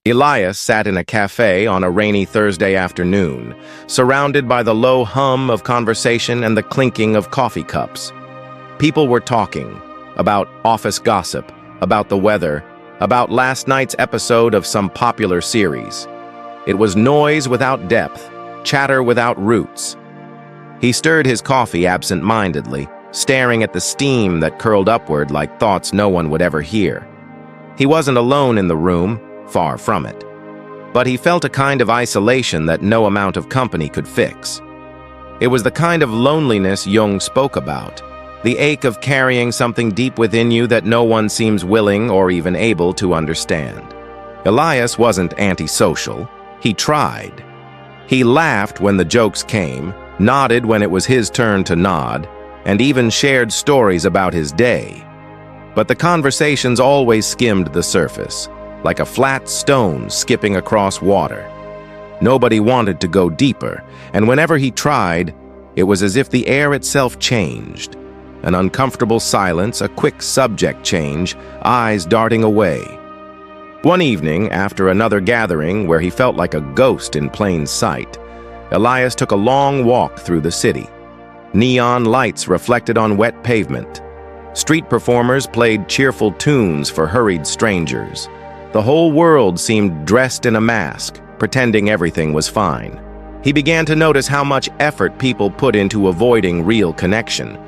Elias sat in a cafe on a rainy Thursday afternoon, surrounded by the low hum of conversation and the clinking of coffee cups. People were talking about office gossip, about the weather, about last night's episode of some popular series. It was noise without depth, chatter without roots. He stirred his coffee absent-mindedly, staring at the steam that curled upward like thoughts no one would ever hear. He wasn't alone in the room, far from it. But he felt a kind of isolation that no amount of company could fix. It was the kind of loneliness Jung spoke about, the ache of carrying something deep within you that no one seems willing or even able to understand. Elias wasn't antisocial. He tried. He laughed when the jokes came, nodded when it was his turn to nod, and even shared stories about his day. But the conversations always skimmed the surface, like a flat stone skipping across water. Nobody wanted to go deeper, and whenever he tried, it was as if the air itself changed. An uncomfortable silence, a quick subject change, eyes darting away. One evening, after another gathering where he felt like a ghost in plain sight, Elias took a long walk through the city. Neon lights reflected on wet pavement. Street performers played cheerful tunes for hurried strangers. The whole world seemed dressed in a mask, pretending everything was fine. He began to notice how much effort people put into avoiding real connection.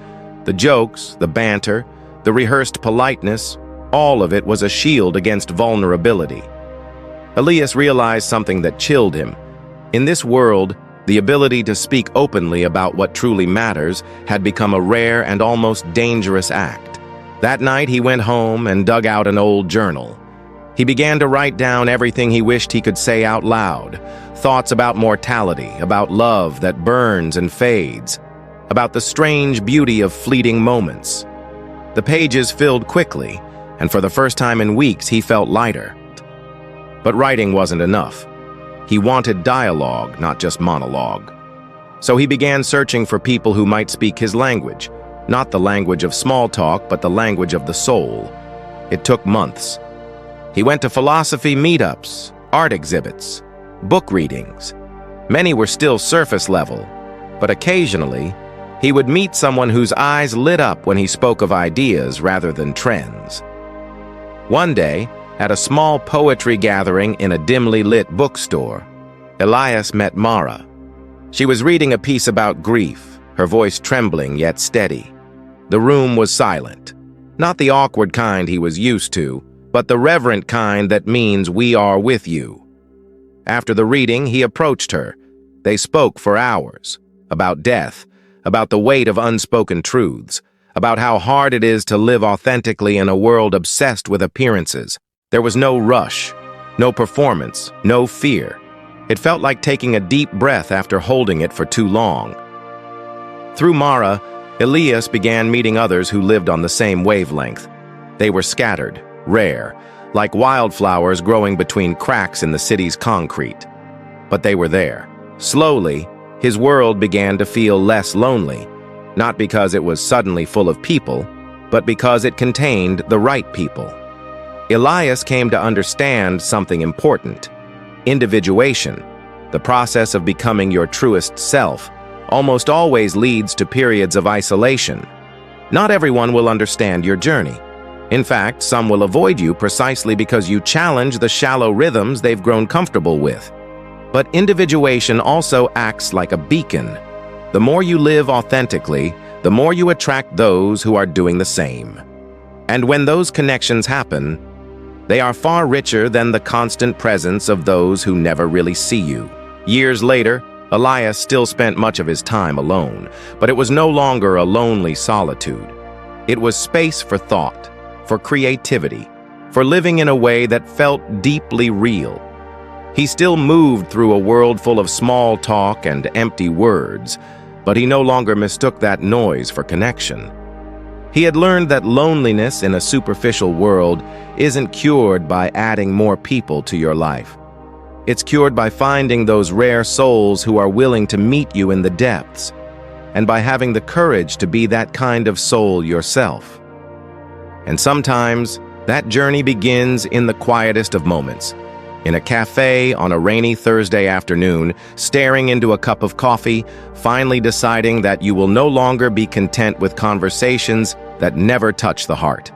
The jokes, the banter, the rehearsed politeness, all of it was a shield against vulnerability. Elias realized something that chilled him. In this world, the ability to speak openly about what truly matters had become a rare and almost dangerous act. That night he went home and dug out an old journal. He began to write down everything he wished he could say out loud, thoughts about mortality, about love that burns and fades, about the strange beauty of fleeting moments. The pages filled quickly, and for the first time in weeks he felt lighter. But writing wasn't enough. He wanted dialogue, not just monologue. So he began searching for people who might speak his language, not the language of small talk, but the language of the soul. It took months. He went to philosophy meetups, art exhibits, book readings. Many were still surface level, but occasionally, he would meet someone whose eyes lit up when he spoke of ideas rather than trends. One day, at a small poetry gathering in a dimly lit bookstore, Elias met Mara. She was reading a piece about grief, her voice trembling yet steady. The room was silent, not the awkward kind he was used to, but the reverent kind that means we are with you. After the reading, he approached her. They spoke for hours, about death, about the weight of unspoken truths, about how hard it is to live authentically in a world obsessed with appearances. There was no rush, no performance, no fear. It felt like taking a deep breath after holding it for too long. Through Mara, Elias began meeting others who lived on the same wavelength. They were scattered, rare, like wildflowers growing between cracks in the city's concrete. But they were there. Slowly, his world began to feel less lonely, not because it was suddenly full of people, but because it contained the right people. Elias came to understand something important. Individuation, the process of becoming your truest self, almost always leads to periods of isolation. Not everyone will understand your journey. In fact, some will avoid you precisely because you challenge the shallow rhythms they've grown comfortable with. But individuation also acts like a beacon. The more you live authentically, the more you attract those who are doing the same. And when those connections happen, they are far richer than the constant presence of those who never really see you. Years later, Elias still spent much of his time alone, but it was no longer a lonely solitude. It was space for thought, for creativity, for living in a way that felt deeply real. He still moved through a world full of small talk and empty words, but he no longer mistook that noise for connection. He had learned that loneliness in a superficial world isn't cured by adding more people to your life. It's cured by finding those rare souls who are willing to meet you in the depths, and by having the courage to be that kind of soul yourself. And sometimes, that journey begins in the quietest of moments, in a cafe on a rainy Thursday afternoon, staring into a cup of coffee, finally deciding that you will no longer be content with conversations that never touch the heart.